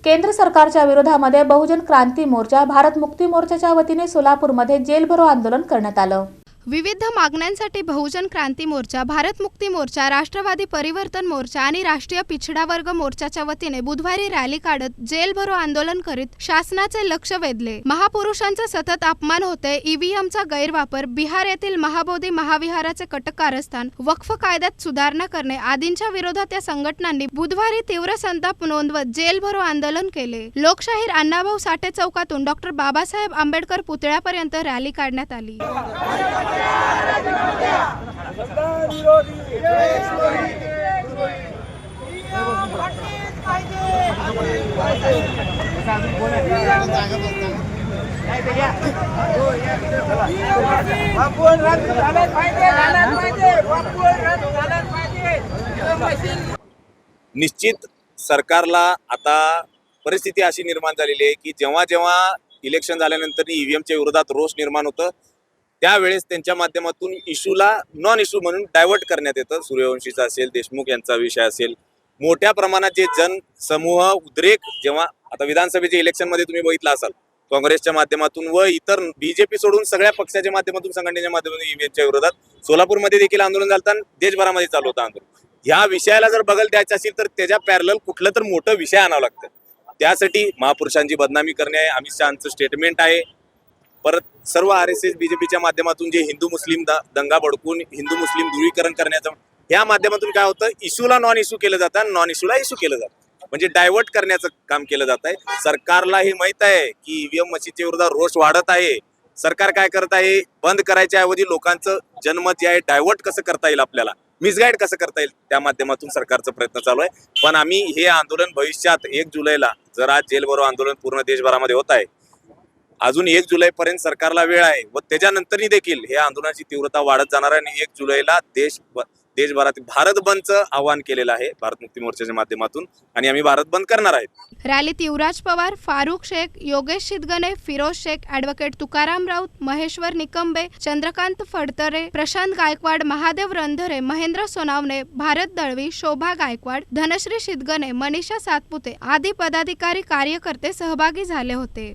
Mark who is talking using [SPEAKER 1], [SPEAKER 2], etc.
[SPEAKER 1] केंद्र सरकारच्या विरोधामध्ये बहुजन क्रांती मोर्चा, भारत मुक्ती मोर्चाच्या वतीने सोलापूरमध्ये जेल भरो आंदोलन करण्यात आलं।
[SPEAKER 2] विविध मागण्यांसाठी बहुजन क्रांती मोर्चा, भारत मुक्ती मोर्चा, राष्ट्रवादी परिवर्तन मोर्चा आणि राष्ट्रीय पिछडा वर्ग मोर्चाच्या वतीने बुधवारी रॅली काढत जेल भरो आंदोलन करीत शासनाचे लक्ष वेधले। महापुरुषांचा सतत अपमान होते, ईव्हीएमचा गैरवापर, बिहार येथील महाबोधी महाविहाराचे कटक कारस्थान, वक्फ कायद्यात सुधारणा करणे आदींच्या विरोधात या संघटनांनी बुधवारी तीव्र संताप नोंदवत जेल भरो आंदोलन केले। लोकशाहीर अण्णाभाऊ साठे चौकातून डॉक्टर बाबासाहेब आंबेडकर पुतळ्यापर्यंत रॅली काढण्यात आली।
[SPEAKER 3] निश्चित सरकारला आता परिस्थिती अशी निर्माण झालेली आहे की जेव्हा जेव्हा इलेक्शन झाल्यानंतर ईव्हीएमच्या विरोधात रोष निर्माण होतं त्यावेळेस त्यांच्या माध्यमातून इश्यूला नॉन इश्यू म्हणून डायव्हर्ट करण्यात येतं। सूर्यवंशीचा असेल, देशमुख यांचा विषय असेल, मोठ्या प्रमाणात जे जनसमूह उद्रेक जेव्हा आता विधानसभेच्या इलेक्शनमध्ये तुम्ही बघितलं असाल, काँग्रेसच्या माध्यमातून व इतर बीजेपी सोडून सगळ्या पक्षाच्या माध्यमातून, संघटनेच्या माध्यमातून ईव्हीएमच्या विरोधात सोलापूरमध्ये देखील आंदोलन झालं, देशभरामध्ये चालू होतं आंदोलन। ह्या विषयाला जर बगल द्यायचं असेल तर त्याच्या पॅरलल कुठलं तर मोठं विषय आणावं लागतं। त्यासाठी महापुरुषांची बदनामी करणे आहे, अमित शहांचं स्टेटमेंट आहे, परत सर्व RSS बीजेपीच्या माध्यमातून जे हिंदू मुस्लिम दंगा भडकून हिंदू मुस्लिम ध्रुवीकरण करण्याचं या माध्यमातून काय होतं, इश्यूला नॉन इश्यू केलं जातं, नॉन इश्यूला इश्यू केलं जातं, म्हणजे डायव्हर्ट करण्याचं काम केलं जात आहे। सरकारला हे माहित आहे की ईव्हीएम मशीनच्या विरोधात रोष वाढत आहे। सरकार काय करत आहे, बंद करायच्या ऐवजी लोकांचं जनमत जे आहे डायव्हर्ट कसं करता येईल, आपल्याला मिसगाईड कसं करता येईल, त्या माध्यमातून सरकारचा प्रयत्न चालू आहे। पण आम्ही हे आंदोलन भविष्यात 1 जुलैला जर आज जेल भरो आंदोलन पूर्ण देशभरामध्ये होत आहे, अजून 1 जुलैपर्यंत सरकारला वेळ आहे व त्याच्यानंतरही देखील हे आंदोलनाची तीव्रता वाढत जाणार आहे आणि 1 जुलैला देशभरातील भारत बंदचं आवाहन केलेलं आहे भारत मुक्ती मोर्चाच्या माध्यमातून आणि आम्ही भारत बंद करणार आहेत।
[SPEAKER 2] रॅलीत युवराज पवार, फारुख शेख, योगेश शिदगणे, फिरोज शेख, ॲडव्होकेट तुकाराम राऊत, महेश्वर निकंबे, चंद्रकांत फडतरे, प्रशांत गायकवाड, महादेव रंधरे, महेंद्र सोनावणे, भारत दळवी, शोभा गायकवाड, धनश्री शिदगणे, मनीषा सातपुते आदी पदाधिकारी कार्यकर्ते सहभागी झाले होते।